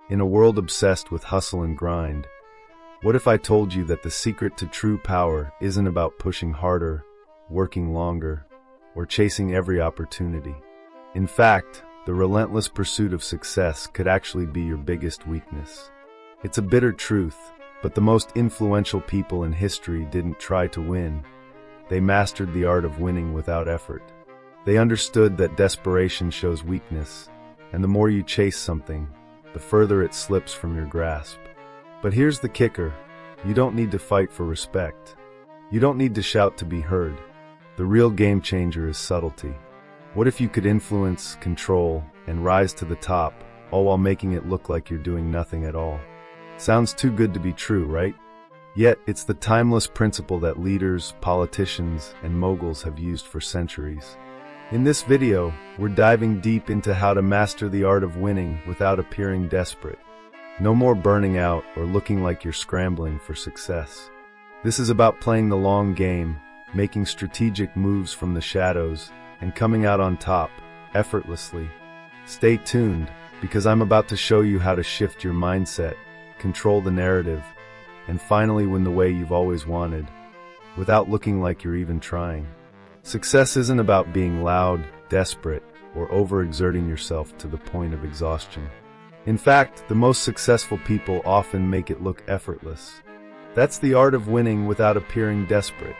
In a world obsessed with hustle and grind, what if I told you that the secret to true power isn't about pushing harder, working longer, or chasing every opportunity? In fact, the relentless pursuit of success could actually be your biggest weakness. It's a bitter truth, but the most influential people in history didn't try to win. They mastered the art of winning without effort. They understood that desperation shows weakness, and the more you chase something, the further it slips from your grasp. But here's the kicker: you don't need to fight for respect. You don't need to shout to be heard. The real game changer is subtlety. What if you could influence, control, and rise to the top, all while making it look like you're doing nothing at all? Sounds too good to be true, right? Yet, it's the timeless principle that leaders, politicians, and moguls have used for centuries. In this video, we're diving deep into how to master the art of winning without appearing desperate. No more burning out or looking like you're scrambling for success. This is about playing the long game, making strategic moves from the shadows, and coming out on top, effortlessly. Stay tuned, because I'm about to show you how to shift your mindset, control the narrative, and finally win the way you've always wanted, without looking like you're even trying. Success isn't about being loud, desperate, or overexerting yourself to the point of exhaustion. In fact, the most successful people often make it look effortless. That's the art of winning without appearing desperate.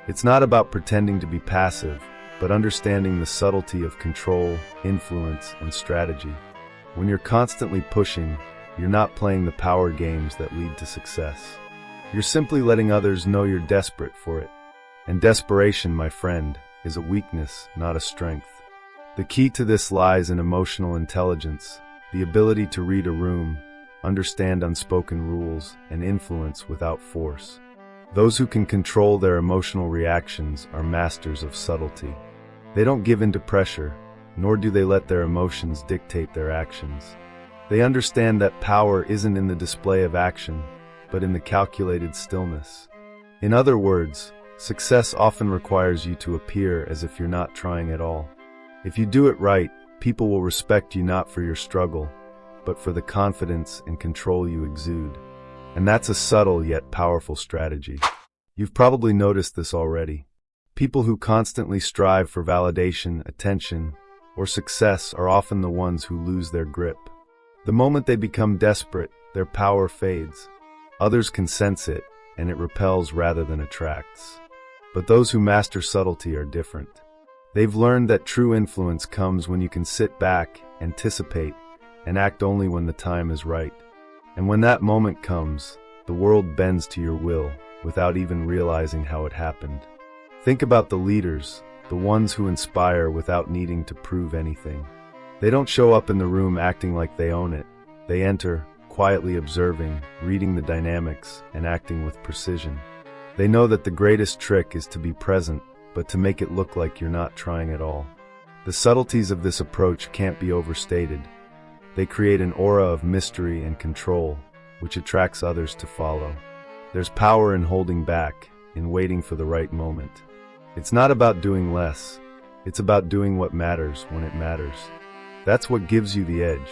It's not about pretending to be passive, but understanding the subtlety of control, influence, and strategy. When you're constantly pushing, you're not playing the power games that lead to success. You're simply letting others know you're desperate for it. And desperation, my friend, is a weakness, not a strength. The key to this lies in emotional intelligence, the ability to read a room, understand unspoken rules, and influence without force. Those who can control their emotional reactions are masters of subtlety. They don't give in to pressure, nor do they let their emotions dictate their actions. They understand that power isn't in the display of action, but in the calculated stillness. In other words, success often requires you to appear as if you're not trying at all. If you do it right, people will respect you not for your struggle, but for the confidence and control you exude. And that's a subtle yet powerful strategy. You've probably noticed this already. People who constantly strive for validation, attention, or success are often the ones who lose their grip. The moment they become desperate, their power fades. Others can sense it, and it repels rather than attracts. But those who master subtlety are different. They've learned that true influence comes when you can sit back, anticipate, and act only when the time is right. And when that moment comes, the world bends to your will, without even realizing how it happened. Think about the leaders, the ones who inspire without needing to prove anything. They don't show up in the room acting like they own it. They enter, quietly observing, reading the dynamics, and acting with precision. They know that the greatest trick is to be present, but to make it look like you're not trying at all. The subtleties of this approach can't be overstated. They create an aura of mystery and control, which attracts others to follow. There's power in holding back, in waiting for the right moment. It's not about doing less. It's about doing what matters when it matters. That's what gives you the edge.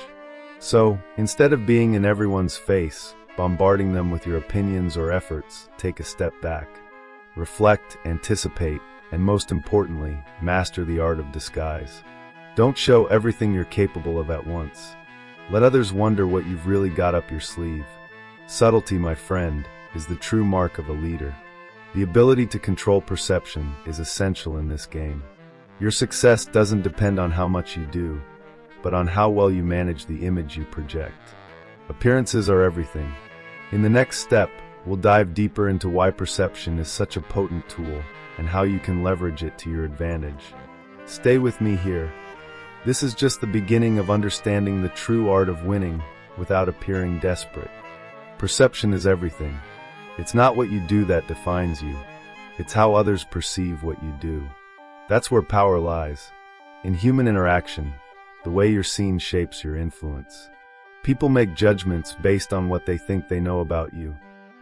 So, instead of being in everyone's face, bombarding them with your opinions or efforts, take a step back. Reflect, anticipate, and most importantly, master the art of disguise. Don't show everything you're capable of at once. Let others wonder what you've really got up your sleeve. Subtlety, my friend, is the true mark of a leader. The ability to control perception is essential in this game. Your success doesn't depend on how much you do, but on how well you manage the image you project. Appearances are everything. In the next step, we'll dive deeper into why perception is such a potent tool and how you can leverage it to your advantage. Stay with me here. This is just the beginning of understanding the true art of winning without appearing desperate. Perception is everything. It's not what you do that defines you. It's how others perceive what you do. That's where power lies. In human interaction, the way you're seen shapes your influence. People make judgments based on what they think they know about you.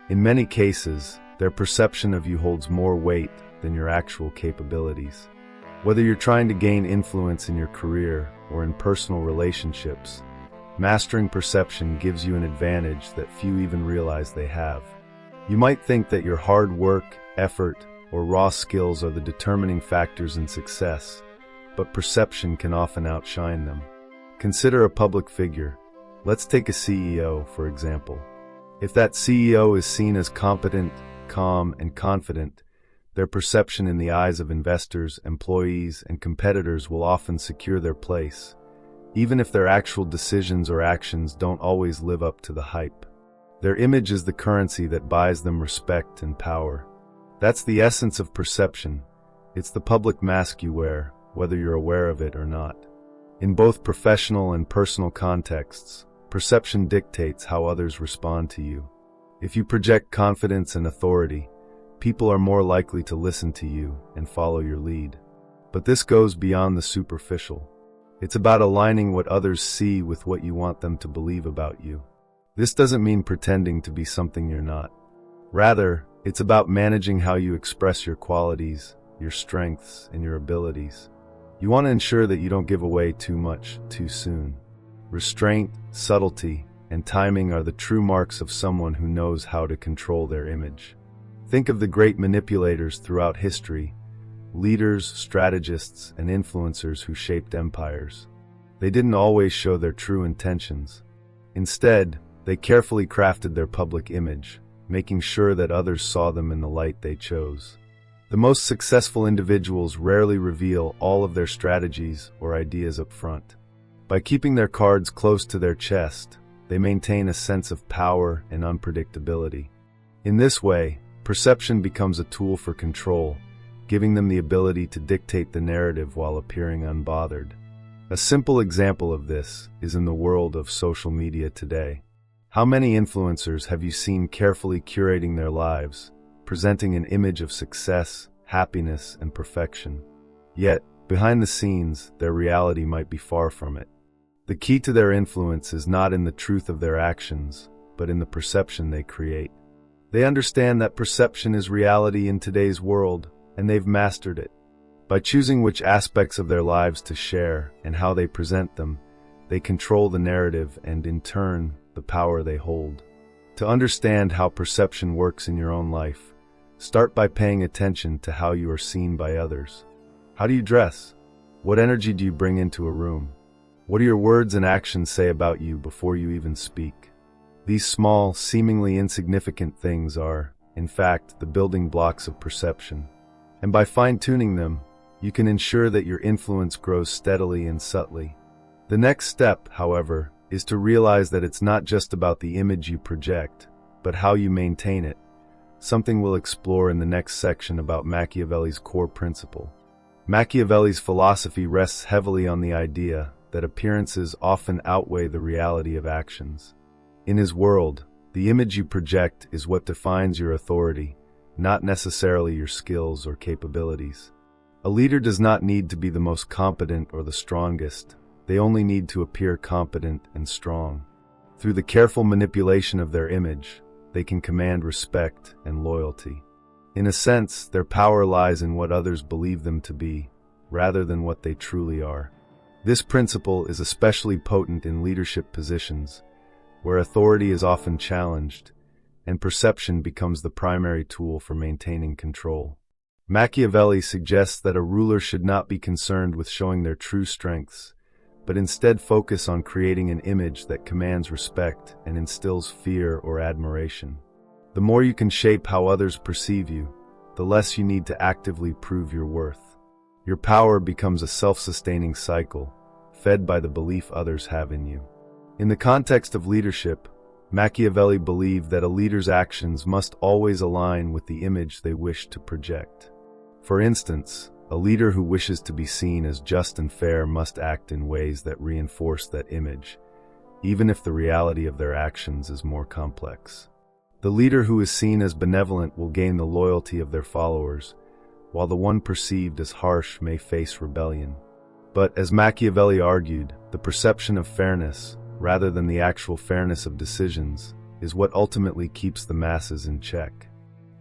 In many cases, their perception of you holds more weight than your actual capabilities. Whether you're trying to gain influence in your career or in personal relationships, Mastering perception gives you an advantage that few even realize they have. You might think that your hard work, effort, or raw skills are the determining factors in success, but perception can often outshine them. Consider a public figure. Let's take a CEO, for example. If that CEO is seen as competent, calm, and confident, their perception in the eyes of investors, employees, and competitors will often secure their place, even if their actual decisions or actions don't always live up to the hype. Their image is the currency that buys them respect and power. That's the essence of perception. It's the public mask you wear, whether you're aware of it or not. In both professional and personal contexts, perception dictates how others respond to you. If you project confidence and authority, people are more likely to listen to you and follow your lead. But this goes beyond the superficial. It's about aligning what others see with what you want them to believe about you. This doesn't mean pretending to be something you're not. Rather, it's about managing how you express your qualities, your strengths, and your abilities. You want to ensure that you don't give away too much too soon. Restraint, subtlety, and timing are the true marks of someone who knows how to control their image. Think of the great manipulators throughout history, leaders, strategists, and influencers who shaped empires. They didn't always show their true intentions. Instead, they carefully crafted their public image, making sure that others saw them in the light they chose. The most successful individuals rarely reveal all of their strategies or ideas up front. By keeping their cards close to their chest, they maintain a sense of power and unpredictability. In this way, perception becomes a tool for control, giving them the ability to dictate the narrative while appearing unbothered. A simple example of this is in the world of social media today. How many influencers have you seen carefully curating their lives, presenting an image of success, happiness, and perfection? Yet, behind the scenes, their reality might be far from it. The key to their influence is not in the truth of their actions, but in the perception they create. They understand that perception is reality in today's world, and they've mastered it. By choosing which aspects of their lives to share and how they present them, they control the narrative and, in turn, the power they hold. To understand how perception works in your own life, start by paying attention to how you are seen by others. How do you dress? What energy do you bring into a room? What do your words and actions say about you before you even speak? These small, seemingly insignificant things are, in fact, the building blocks of perception. And by fine-tuning them, you can ensure that your influence grows steadily and subtly. The next step, however, is to realize that it's not just about the image you project, but how you maintain it, something we'll explore in the next section about Machiavelli's core principle. Machiavelli's philosophy rests heavily on the idea that appearances often outweigh the reality of actions. In his world, the image you project is what defines your authority, not necessarily your skills or capabilities. A leader does not need to be the most competent or the strongest. They only need to appear competent and strong. Through the careful manipulation of their image, they can command respect and loyalty. In a sense, their power lies in what others believe them to be, rather than what they truly are. This principle is especially potent in leadership positions, where authority is often challenged, and perception becomes the primary tool for maintaining control. Machiavelli suggests that a ruler should not be concerned with showing their true strengths, but instead focus on creating an image that commands respect and instills fear or admiration. The more you can shape how others perceive you, the less you need to actively prove your worth. Your power becomes a self-sustaining cycle, fed by the belief others have in you. In the context of leadership, Machiavelli believed that a leader's actions must always align with the image they wish to project. For instance, a leader who wishes to be seen as just and fair must act in ways that reinforce that image, even if the reality of their actions is more complex. The leader who is seen as benevolent will gain the loyalty of their followers, while the one perceived as harsh may face rebellion. But, as Machiavelli argued, the perception of fairness, rather than the actual fairness of decisions, is what ultimately keeps the masses in check.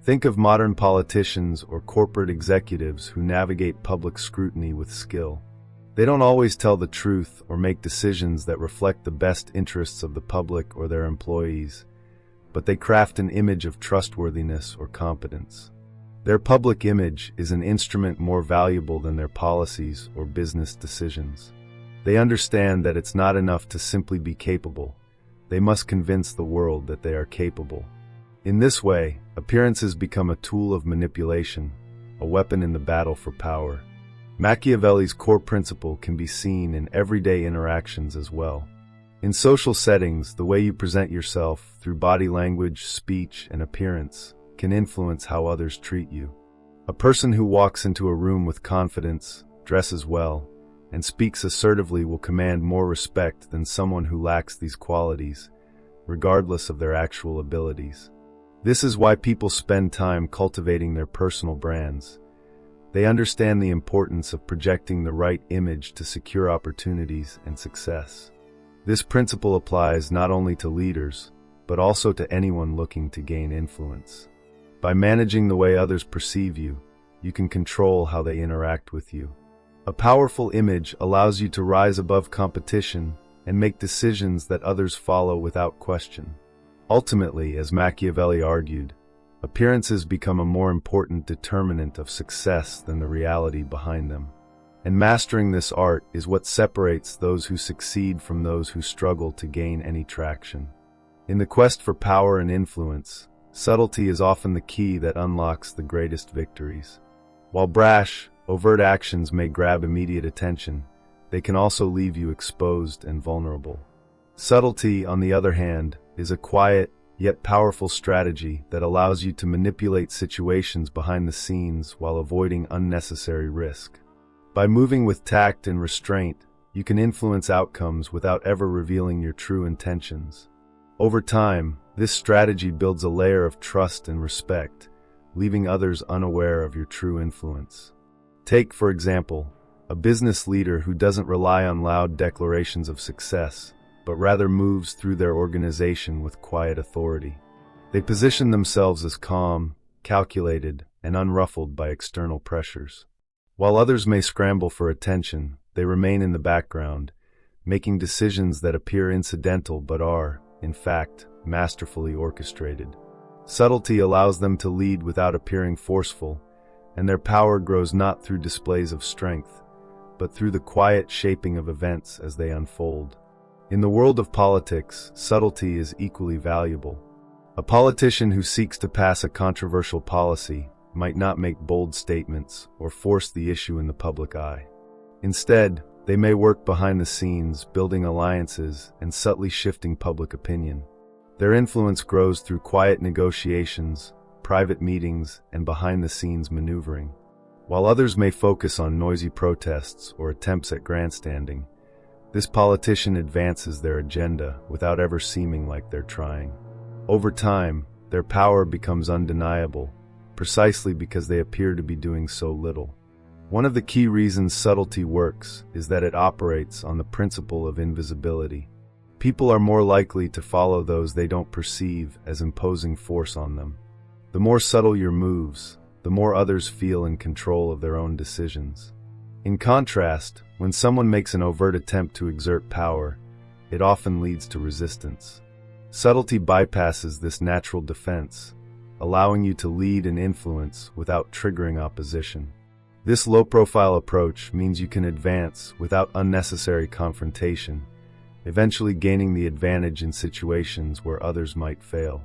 Think of modern politicians or corporate executives who navigate public scrutiny with skill. They don't always tell the truth or make decisions that reflect the best interests of the public or their employees, but they craft an image of trustworthiness or competence. Their public image is an instrument more valuable than their policies or business decisions. They understand that it's not enough to simply be capable. They must convince the world that they are capable. In this way, appearances become a tool of manipulation, a weapon in the battle for power. Machiavelli's core principle can be seen in everyday interactions as well. In social settings, the way you present yourself through body language, speech, and appearance can influence how others treat you. A person who walks into a room with confidence, dresses well, and speaks assertively will command more respect than someone who lacks these qualities, regardless of their actual abilities. This is why people spend time cultivating their personal brands. They understand the importance of projecting the right image to secure opportunities and success. This principle applies not only to leaders, but also to anyone looking to gain influence. By managing the way others perceive you, you can control how they interact with you. A powerful image allows you to rise above competition and make decisions that others follow without question. Ultimately, as Machiavelli argued, appearances become a more important determinant of success than the reality behind them. And mastering this art is what separates those who succeed from those who struggle to gain any traction. In the quest for power and influence, subtlety is often the key that unlocks the greatest victories. While brash, overt actions may grab immediate attention, they can also leave you exposed and vulnerable. Subtlety, on the other hand, is a quiet, yet powerful strategy that allows you to manipulate situations behind the scenes while avoiding unnecessary risk. By moving with tact and restraint, you can influence outcomes without ever revealing your true intentions. Over time, this strategy builds a layer of trust and respect, leaving others unaware of your true influence. Take, for example, a business leader who doesn't rely on loud declarations of success, but rather moves through their organization with quiet authority. They position themselves as calm, calculated, and unruffled by external pressures. While others may scramble for attention, they remain in the background, making decisions that appear incidental but are, in fact, masterfully orchestrated. Subtlety allows them to lead without appearing forceful, and their power grows not through displays of strength, but through the quiet shaping of events as they unfold. In the world of politics, subtlety is equally valuable. A politician who seeks to pass a controversial policy might not make bold statements or force the issue in the public eye. Instead, they may work behind the scenes, building alliances and subtly shifting public opinion. Their influence grows through quiet negotiations, private meetings, and behind-the-scenes maneuvering. While others may focus on noisy protests or attempts at grandstanding, this politician advances their agenda without ever seeming like they're trying. Over time, their power becomes undeniable, precisely because they appear to be doing so little. One of the key reasons subtlety works is that it operates on the principle of invisibility. People are more likely to follow those they don't perceive as imposing force on them. The more subtle your moves, the more others feel in control of their own decisions. In contrast, when someone makes an overt attempt to exert power, it often leads to resistance. Subtlety bypasses this natural defense, allowing you to lead and influence without triggering opposition. This low-profile approach means you can advance without unnecessary confrontation, eventually gaining the advantage in situations where others might fail.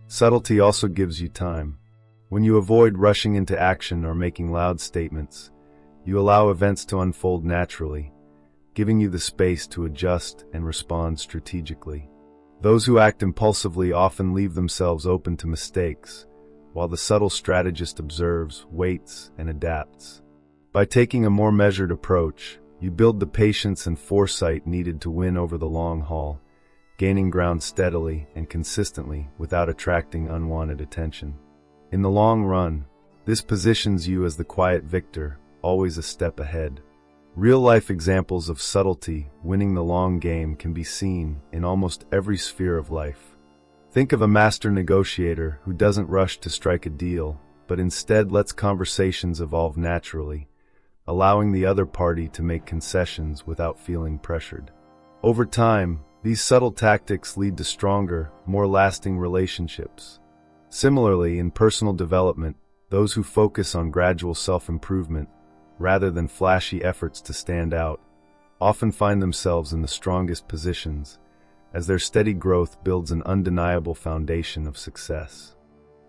Subtlety also gives you time. When you avoid rushing into action or making loud statements, you allow events to unfold naturally, giving you the space to adjust and respond strategically. Those who act impulsively often leave themselves open to mistakes, while the subtle strategist observes, waits, and adapts. By taking a more measured approach, you build the patience and foresight needed to win over the long haul, gaining ground steadily and consistently without attracting unwanted attention. In the long run, this positions you as the quiet victor, always a step ahead. Real-life examples of subtlety winning the long game can be seen in almost every sphere of life. Think of a master negotiator who doesn't rush to strike a deal, but instead lets conversations evolve naturally, allowing the other party to make concessions without feeling pressured. Over time, these subtle tactics lead to stronger, more lasting relationships. Similarly, in personal development, those who focus on gradual self-improvement, rather than flashy efforts to stand out, often find themselves in the strongest positions, as their steady growth builds an undeniable foundation of success.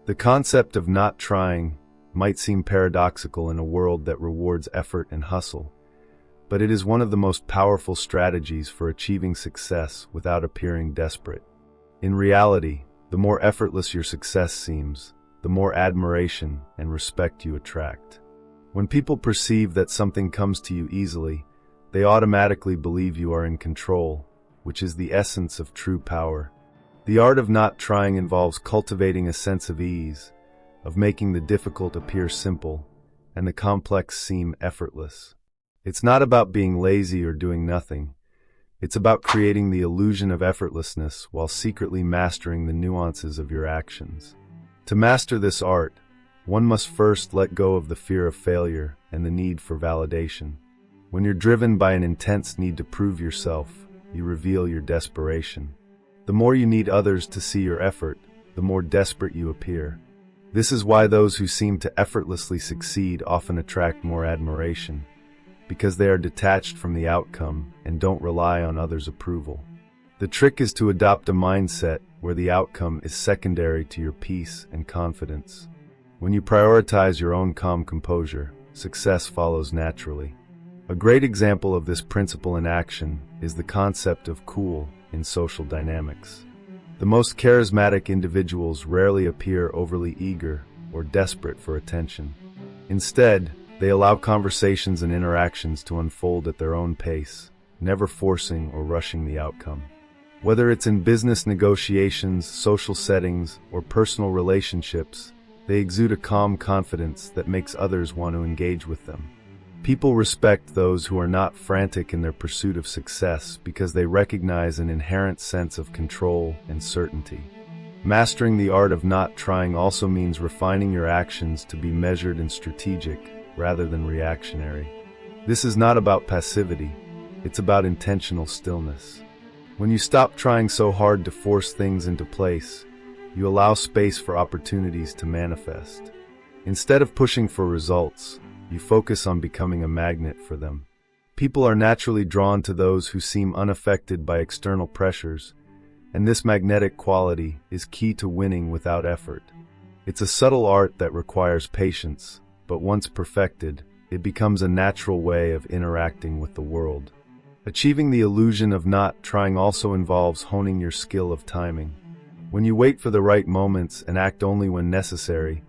The concept of not trying might seem paradoxical in a world that rewards effort and hustle, but it is one of the most powerful strategies for achieving success without appearing desperate. In reality, the more effortless your success seems, the more admiration and respect you attract. When people perceive that something comes to you easily, they automatically believe you are in control, which is the essence of true power. The art of not trying involves cultivating a sense of ease, of making the difficult appear simple, and the complex seem effortless. It's not about being lazy or doing nothing. It's about creating the illusion of effortlessness while secretly mastering the nuances of your actions. To master this art, one must first let go of the fear of failure and the need for validation. When you're driven by an intense need to prove yourself, you reveal your desperation. The more you need others to see your effort, the more desperate you appear. This is why those who seem to effortlessly succeed often attract more admiration, because they are detached from the outcome and don't rely on others' approval. The trick is to adopt a mindset where the outcome is secondary to your peace and confidence. When you prioritize your own calm composure, success follows naturally. A great example of this principle in action is the concept of cool in social dynamics. The most charismatic individuals rarely appear overly eager or desperate for attention. Instead, they allow conversations and interactions to unfold at their own pace, never forcing or rushing the outcome. Whether it's in business negotiations, social settings, or personal relationships, they exude a calm confidence that makes others want to engage with them. People respect those who are not frantic in their pursuit of success because they recognize an inherent sense of control and certainty. Mastering the art of not trying also means refining your actions to be measured and strategic, rather than reactionary. This is not about passivity, it's about intentional stillness. When you stop trying so hard to force things into place, you allow space for opportunities to manifest. Instead of pushing for results, you focus on becoming a magnet for them. People are naturally drawn to those who seem unaffected by external pressures, and this magnetic quality is key to winning without effort. It's a subtle art that requires patience, but once perfected, it becomes a natural way of interacting with the world. Achieving the illusion of not trying also involves honing your skill of timing. When you wait for the right moments and act only when necessary,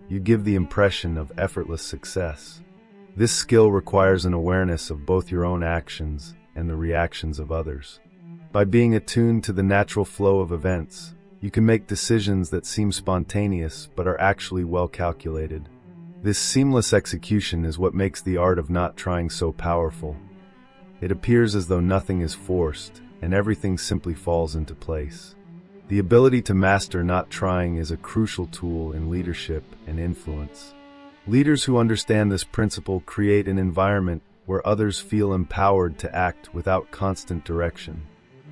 you give the impression of effortless success. This skill requires an awareness of both your own actions and the reactions of others. By being attuned to the natural flow of events, you can make decisions that seem spontaneous but are actually well calculated. This seamless execution is what makes the art of not trying so powerful. It appears as though nothing is forced, and everything simply falls into place. The ability to master not trying is a crucial tool in leadership and influence. Leaders who understand this principle create an environment where others feel empowered to act without constant direction.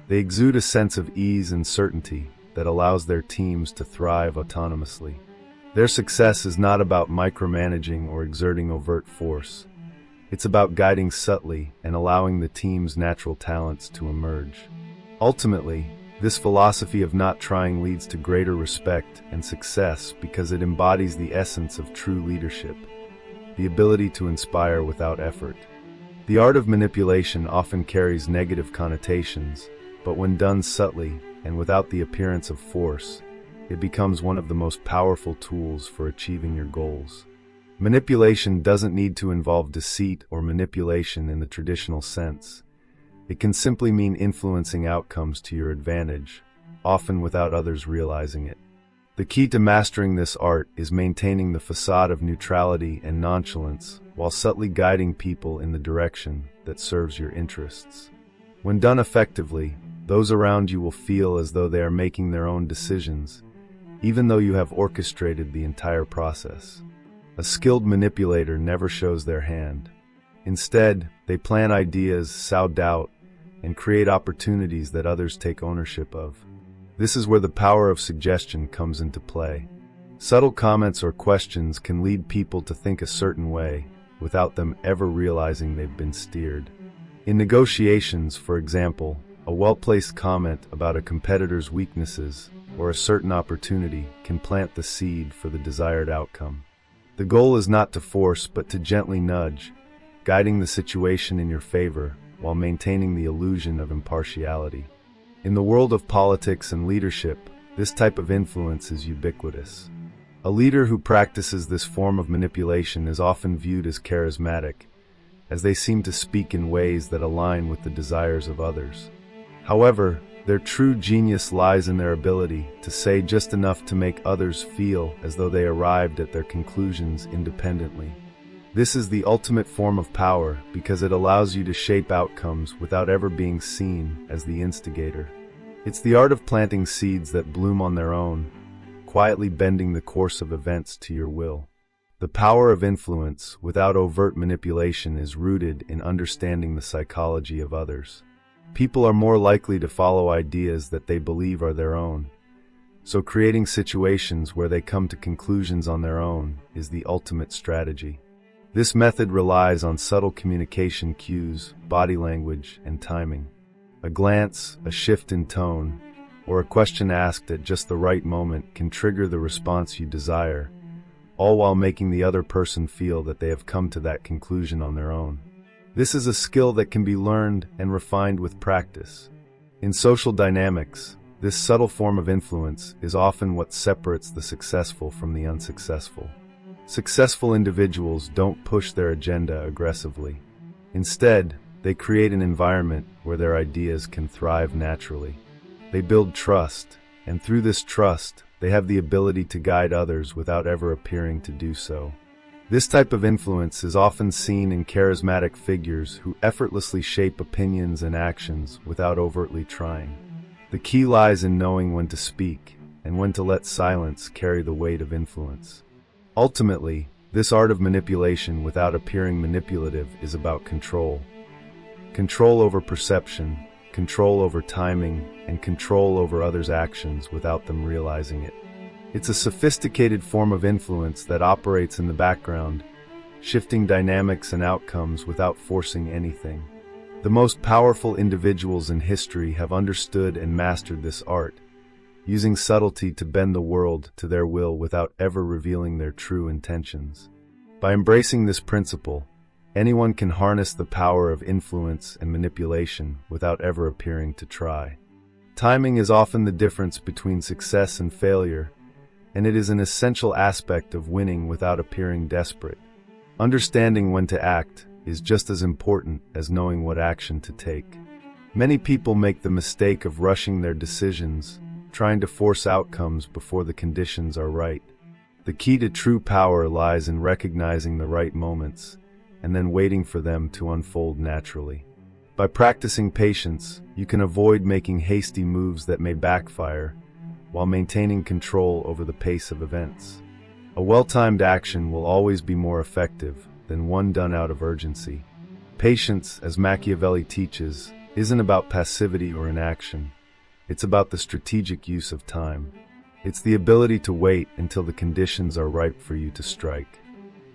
They exude a sense of ease and certainty that allows their teams to thrive autonomously. Their success is not about micromanaging or exerting overt force. It's about guiding subtly and allowing the team's natural talents to emerge. Ultimately, this philosophy of not trying leads to greater respect and success because it embodies the essence of true leadership, the ability to inspire without effort. The art of manipulation often carries negative connotations, but when done subtly and without the appearance of force, it becomes one of the most powerful tools for achieving your goals. Manipulation doesn't need to involve deceit or manipulation in the traditional sense. It can simply mean influencing outcomes to your advantage, often without others realizing it. The key to mastering this art is maintaining the facade of neutrality and nonchalance while subtly guiding people in the direction that serves your interests. When done effectively, those around you will feel as though they are making their own decisions, even though you have orchestrated the entire process. A skilled manipulator never shows their hand. Instead, they plant ideas, sow doubt, and create opportunities that others take ownership of. This is where the power of suggestion comes into play. Subtle comments or questions can lead people to think a certain way without them ever realizing they've been steered. In negotiations, for example, a well-placed comment about a competitor's weaknesses or a certain opportunity can plant the seed for the desired outcome. The goal is not to force, but to gently nudge, guiding the situation in your favor while maintaining the illusion of impartiality. In the world of politics and leadership, this type of influence is ubiquitous. A leader who practices this form of manipulation is often viewed as charismatic, as they seem to speak in ways that align with the desires of others. However, their true genius lies in their ability to say just enough to make others feel as though they arrived at their conclusions independently. This is the ultimate form of power because it allows you to shape outcomes without ever being seen as the instigator. It's the art of planting seeds that bloom on their own, quietly bending the course of events to your will. The power of influence without overt manipulation is rooted in understanding the psychology of others. People are more likely to follow ideas that they believe are their own, so creating situations where they come to conclusions on their own is the ultimate strategy. This method relies on subtle communication cues, body language, and timing. A glance, a shift in tone, or a question asked at just the right moment can trigger the response you desire, all while making the other person feel that they have come to that conclusion on their own. This is a skill that can be learned and refined with practice. In social dynamics, this subtle form of influence is often what separates the successful from the unsuccessful. Successful individuals don't push their agenda aggressively. Instead, they create an environment where their ideas can thrive naturally. They build trust, and through this trust, they have the ability to guide others without ever appearing to do so. This type of influence is often seen in charismatic figures who effortlessly shape opinions and actions without overtly trying. The key lies in knowing when to speak and when to let silence carry the weight of influence. Ultimately, this art of manipulation without appearing manipulative is about control. Control over perception, control over timing, and control over others' actions without them realizing it. It's a sophisticated form of influence that operates in the background, shifting dynamics and outcomes without forcing anything. The most powerful individuals in history have understood and mastered this art, using subtlety to bend the world to their will without ever revealing their true intentions. By embracing this principle, anyone can harness the power of influence and manipulation without ever appearing to try. Timing is often the difference between success and failure, and it is an essential aspect of winning without appearing desperate. Understanding when to act is just as important as knowing what action to take. Many people make the mistake of rushing their decisions, trying to force outcomes before the conditions are right. The key to true power lies in recognizing the right moments and then waiting for them to unfold naturally. By practicing patience, you can avoid making hasty moves that may backfire, while maintaining control over the pace of events. A well-timed action will always be more effective than one done out of urgency. Patience, as Machiavelli teaches, isn't about passivity or inaction. It's about the strategic use of time. It's the ability to wait until the conditions are ripe for you to strike.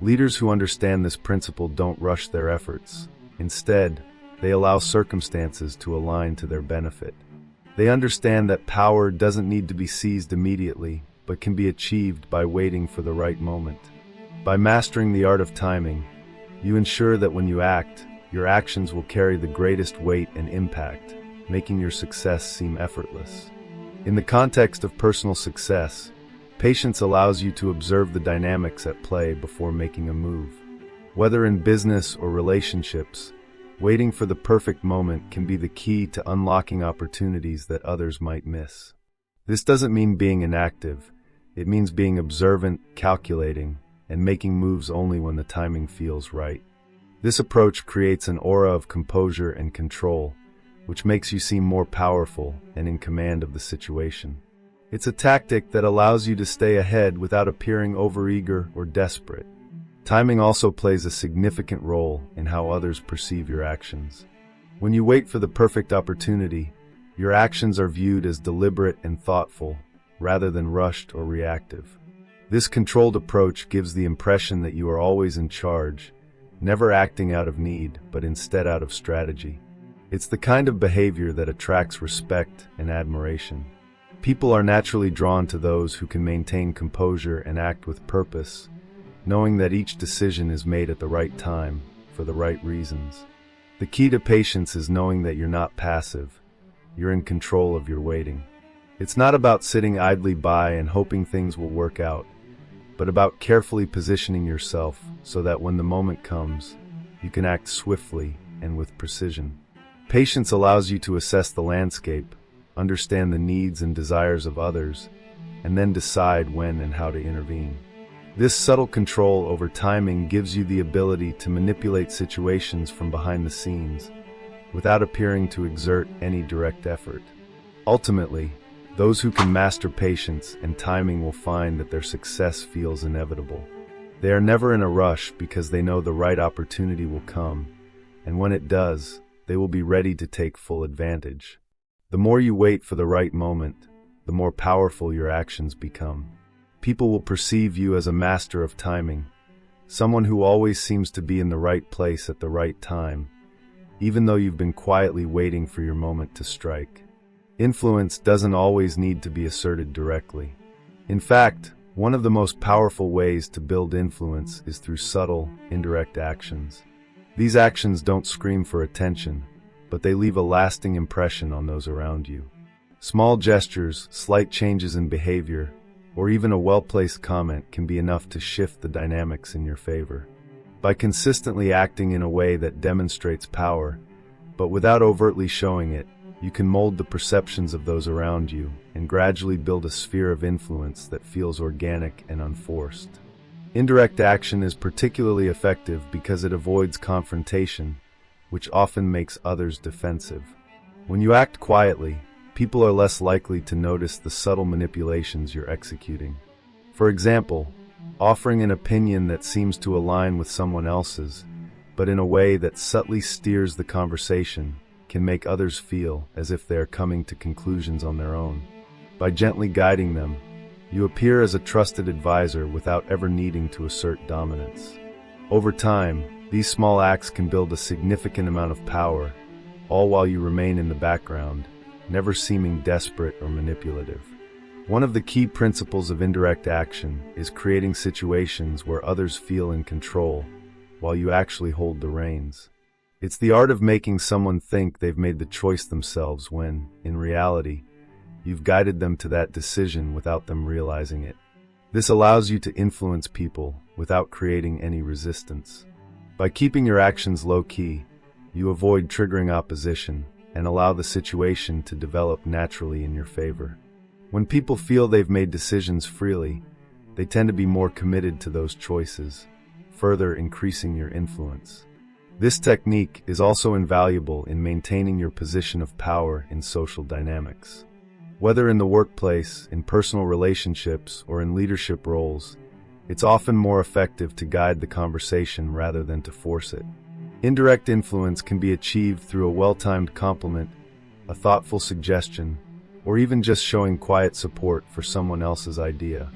Leaders who understand this principle don't rush their efforts. Instead, they allow circumstances to align to their benefit. They understand that power doesn't need to be seized immediately, but can be achieved by waiting for the right moment. By mastering the art of timing, you ensure that when you act, your actions will carry the greatest weight and impact, making your success seem effortless. In the context of personal success, patience allows you to observe the dynamics at play before making a move. Whether in business or relationships, waiting for the perfect moment can be the key to unlocking opportunities that others might miss. This doesn't mean being inactive. It means being observant, calculating, and making moves only when the timing feels right. This approach creates an aura of composure and control, which makes you seem more powerful and in command of the situation. It's a tactic that allows you to stay ahead without appearing overeager or desperate. Timing also plays a significant role in how others perceive your actions. When you wait for the perfect opportunity, your actions are viewed as deliberate and thoughtful, rather than rushed or reactive. This controlled approach gives the impression that you are always in charge, never acting out of need, but instead out of strategy. It's the kind of behavior that attracts respect and admiration. People are naturally drawn to those who can maintain composure and act with purpose, knowing that each decision is made at the right time, for the right reasons. The key to patience is knowing that you're not passive, you're in control of your waiting. It's not about sitting idly by and hoping things will work out, but about carefully positioning yourself so that when the moment comes, you can act swiftly and with precision. Patience allows you to assess the landscape, understand the needs and desires of others, and then decide when and how to intervene. This subtle control over timing gives you the ability to manipulate situations from behind the scenes, without appearing to exert any direct effort. Ultimately, those who can master patience and timing will find that their success feels inevitable. They are never in a rush because they know the right opportunity will come, and when it does, they will be ready to take full advantage. The more you wait for the right moment, the more powerful your actions become. People will perceive you as a master of timing, someone who always seems to be in the right place at the right time, even though you've been quietly waiting for your moment to strike. Influence doesn't always need to be asserted directly. In fact, one of the most powerful ways to build influence is through subtle, indirect actions. These actions don't scream for attention, but they leave a lasting impression on those around you. Small gestures, slight changes in behavior, or even a well-placed comment can be enough to shift the dynamics in your favor. By consistently acting in a way that demonstrates power, but without overtly showing it, you can mold the perceptions of those around you and gradually build a sphere of influence that feels organic and unforced. Indirect action is particularly effective because it avoids confrontation, which often makes others defensive. When you act quietly, people are less likely to notice the subtle manipulations you're executing. For example, offering an opinion that seems to align with someone else's, but in a way that subtly steers the conversation, can make others feel as if they are coming to conclusions on their own. By gently guiding them, you appear as a trusted advisor without ever needing to assert dominance. Over time, these small acts can build a significant amount of power, all while you remain in the background, never seeming desperate or manipulative. One of the key principles of indirect action is creating situations where others feel in control, while you actually hold the reins. It's the art of making someone think they've made the choice themselves when, in reality, you've guided them to that decision without them realizing it. This allows you to influence people without creating any resistance. By keeping your actions low-key, you avoid triggering opposition and allow the situation to develop naturally in your favor. When people feel they've made decisions freely, they tend to be more committed to those choices, further increasing your influence. This technique is also invaluable in maintaining your position of power in social dynamics. Whether in the workplace, in personal relationships, or in leadership roles, it's often more effective to guide the conversation rather than to force it. Indirect influence can be achieved through a well-timed compliment, a thoughtful suggestion, or even just showing quiet support for someone else's idea.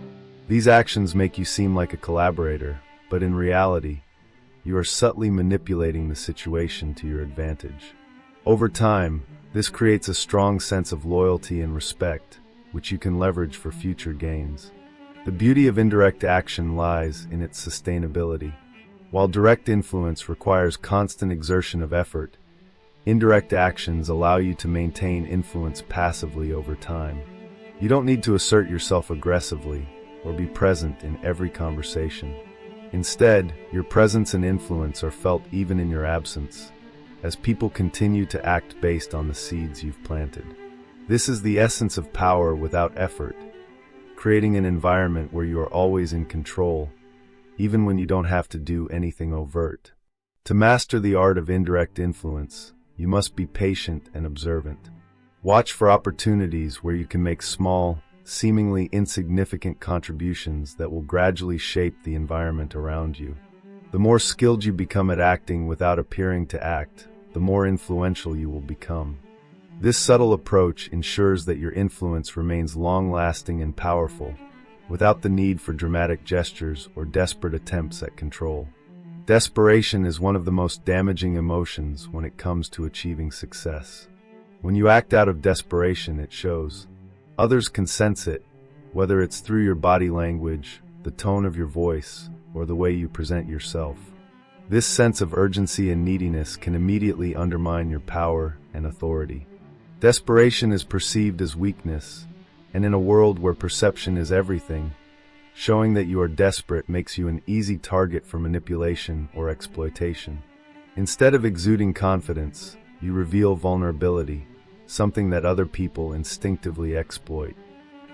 These actions make you seem like a collaborator, but in reality, you are subtly manipulating the situation to your advantage. Over time, this creates a strong sense of loyalty and respect, which you can leverage for future gains. The beauty of indirect action lies in its sustainability. While direct influence requires constant exertion of effort, indirect actions allow you to maintain influence passively over time. You don't need to assert yourself aggressively or be present in every conversation. Instead, your presence and influence are felt even in your absence, as people continue to act based on the seeds you've planted. This is the essence of power without effort, creating an environment where you are always in control, even when you don't have to do anything overt. To master the art of indirect influence, you must be patient and observant. Watch for opportunities where you can make small, seemingly insignificant contributions that will gradually shape the environment around you. The more skilled you become at acting without appearing to act, the more influential you will become. This subtle approach ensures that your influence remains long-lasting and powerful, without the need for dramatic gestures or desperate attempts at control. Desperation is one of the most damaging emotions when it comes to achieving success. When you act out of desperation, it shows. Others can sense it, whether it's through your body language, the tone of your voice, or the way you present yourself. This sense of urgency and neediness can immediately undermine your power and authority. Desperation is perceived as weakness, and in a world where perception is everything, showing that you are desperate makes you an easy target for manipulation or exploitation. Instead of exuding confidence, you reveal vulnerability, something that other people instinctively exploit.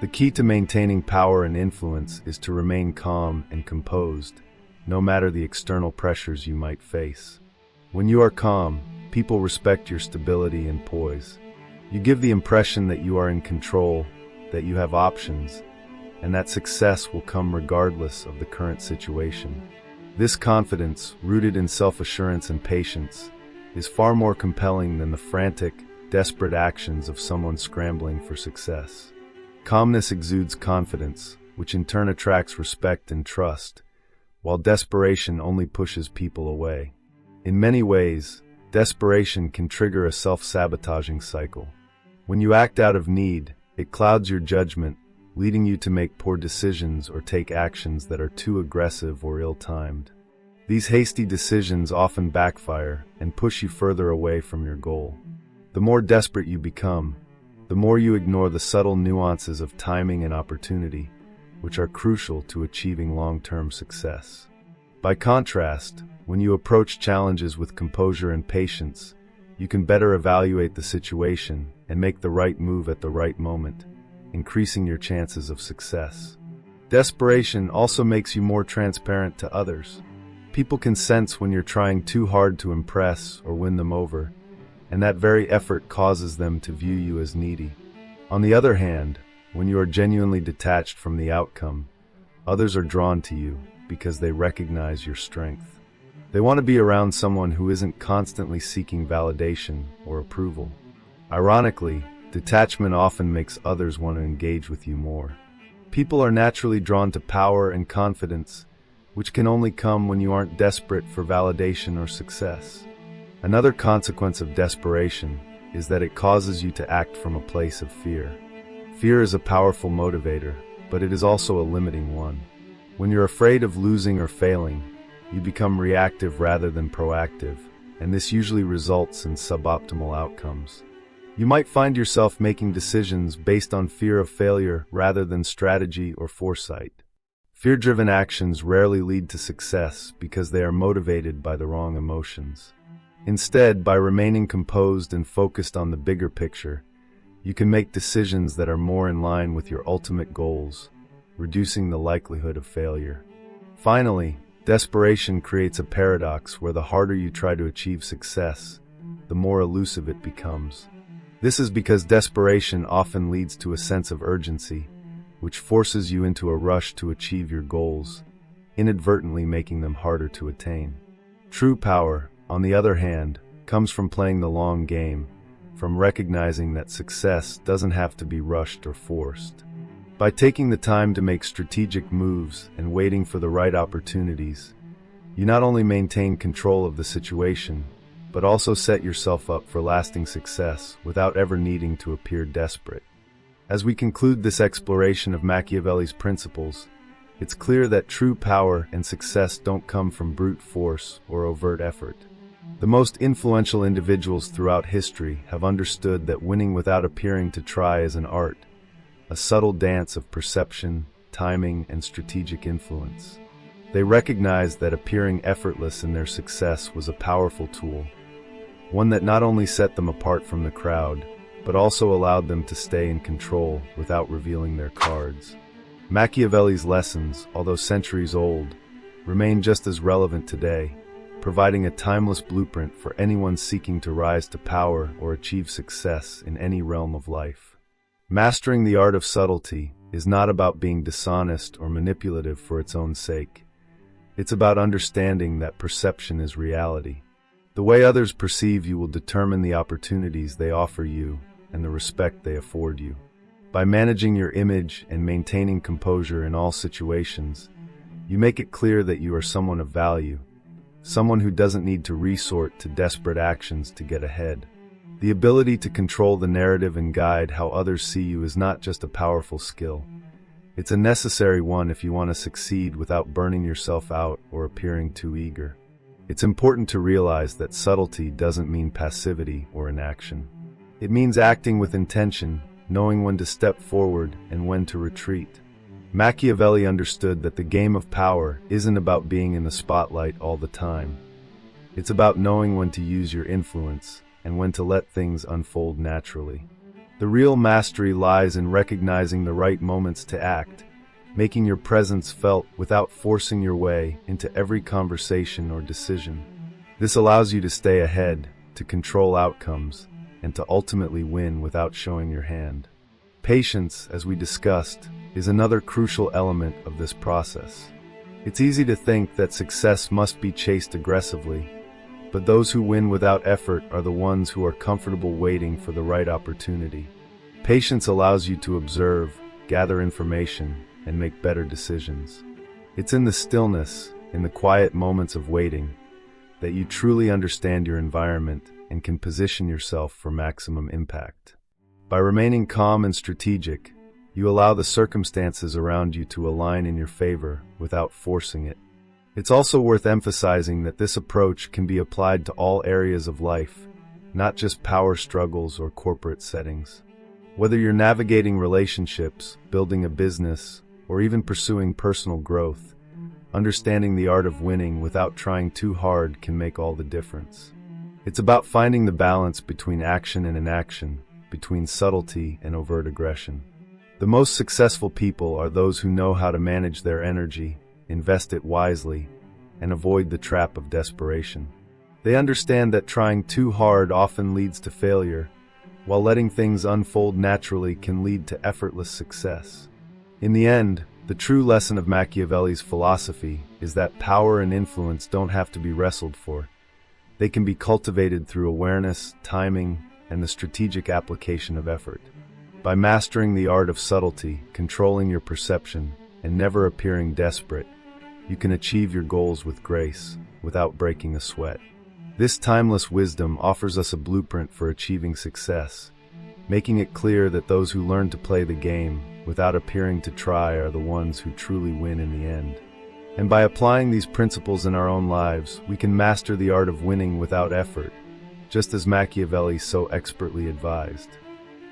The key to maintaining power and influence is to remain calm and composed, no matter the external pressures you might face. When you are calm, people respect your stability and poise. You give the impression that you are in control, that you have options, and that success will come regardless of the current situation. This confidence, rooted in self-assurance and patience, is far more compelling than the frantic, desperate actions of someone scrambling for success. Calmness exudes confidence, which in turn attracts respect and trust, while desperation only pushes people away. In many ways, desperation can trigger a self-sabotaging cycle. When you act out of need, it clouds your judgment, leading you to make poor decisions or take actions that are too aggressive or ill-timed. These hasty decisions often backfire and push you further away from your goal. The more desperate you become, the more you ignore the subtle nuances of timing and opportunity, which are crucial to achieving long-term success. By contrast, when you approach challenges with composure and patience, you can better evaluate the situation and make the right move at the right moment, increasing your chances of success. Desperation also makes you more transparent to others. People can sense when you're trying too hard to impress or win them over, and that very effort causes them to view you as needy. On the other hand, when you are genuinely detached from the outcome, others are drawn to you because they recognize your strength. They want to be around someone who isn't constantly seeking validation or approval. Ironically, detachment often makes others want to engage with you more. People are naturally drawn to power and confidence, which can only come when you aren't desperate for validation or success. Another consequence of desperation is that it causes you to act from a place of fear. Fear is a powerful motivator, but it is also a limiting one. When you're afraid of losing or failing, you become reactive rather than proactive, and this usually results in suboptimal outcomes. You might find yourself making decisions based on fear of failure rather than strategy or foresight. Fear-driven actions rarely lead to success because they are motivated by the wrong emotions. Instead, by remaining composed and focused on the bigger picture, you can make decisions that are more in line with your ultimate goals, reducing the likelihood of failure. Finally, desperation creates a paradox where the harder you try to achieve success, the more elusive it becomes. This is because desperation often leads to a sense of urgency, which forces you into a rush to achieve your goals, inadvertently making them harder to attain. True power, on the other hand, comes from playing the long game, from recognizing that success doesn't have to be rushed or forced. By taking the time to make strategic moves and waiting for the right opportunities, you not only maintain control of the situation, but also set yourself up for lasting success without ever needing to appear desperate. As we conclude this exploration of Machiavelli's principles, it's clear that true power and success don't come from brute force or overt effort. The most influential individuals throughout history have understood that winning without appearing to try is an art, a subtle dance of perception, timing, and strategic influence. They recognized that appearing effortless in their success was a powerful tool, one that not only set them apart from the crowd, but also allowed them to stay in control without revealing their cards. Machiavelli's lessons, although centuries old, remain just as relevant today, providing a timeless blueprint for anyone seeking to rise to power or achieve success in any realm of life. Mastering the art of subtlety is not about being dishonest or manipulative for its own sake. It's about understanding that perception is reality. The way others perceive you will determine the opportunities they offer you and the respect they afford you. By managing your image and maintaining composure in all situations, you make it clear that you are someone of value, someone who doesn't need to resort to desperate actions to get ahead. The ability to control the narrative and guide how others see you is not just a powerful skill. It's a necessary one if you want to succeed without burning yourself out or appearing too eager. It's important to realize that subtlety doesn't mean passivity or inaction. It means acting with intention, knowing when to step forward and when to retreat. Machiavelli understood that the game of power isn't about being in the spotlight all the time. It's about knowing when to use your influence and when to let things unfold naturally. The real mastery lies in recognizing the right moments to act, making your presence felt without forcing your way into every conversation or decision. This allows you to stay ahead, to control outcomes, and to ultimately win without showing your hand. Patience, as we discussed, is another crucial element of this process. It's easy to think that success must be chased aggressively, but those who win without effort are the ones who are comfortable waiting for the right opportunity. Patience allows you to observe, gather information, and make better decisions. It's in the stillness, in the quiet moments of waiting, that you truly understand your environment and can position yourself for maximum impact. By remaining calm and strategic, you allow the circumstances around you to align in your favor without forcing it. It's also worth emphasizing that this approach can be applied to all areas of life, not just power struggles or corporate settings. Whether you're navigating relationships, building a business, or even pursuing personal growth, understanding the art of winning without trying too hard can make all the difference. It's about finding the balance between action and inaction, between subtlety and overt aggression. The most successful people are those who know how to manage their energy, invest it wisely, and avoid the trap of desperation. They understand that trying too hard often leads to failure, while letting things unfold naturally can lead to effortless success. In the end, the true lesson of Machiavelli's philosophy is that power and influence don't have to be wrestled for. They can be cultivated through awareness, timing, and the strategic application of effort. By mastering the art of subtlety, controlling your perception, and never appearing desperate, you can achieve your goals with grace, without breaking a sweat. This timeless wisdom offers us a blueprint for achieving success, making it clear that those who learn to play the game without appearing to try are the ones who truly win in the end. And by applying these principles in our own lives, we can master the art of winning without effort, just as Machiavelli so expertly advised.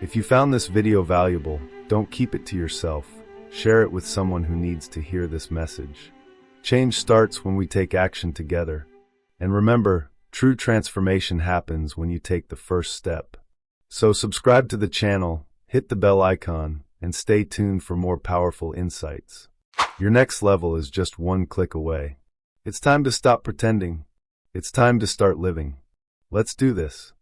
If you found this video valuable, don't keep it to yourself. Share it with someone who needs to hear this message. Change starts when we take action together. And remember, true transformation happens when you take the first step. So subscribe to the channel, hit the bell icon, and stay tuned for more powerful insights. Your next level is just one click away. It's time to stop pretending. It's time to start living. Let's do this.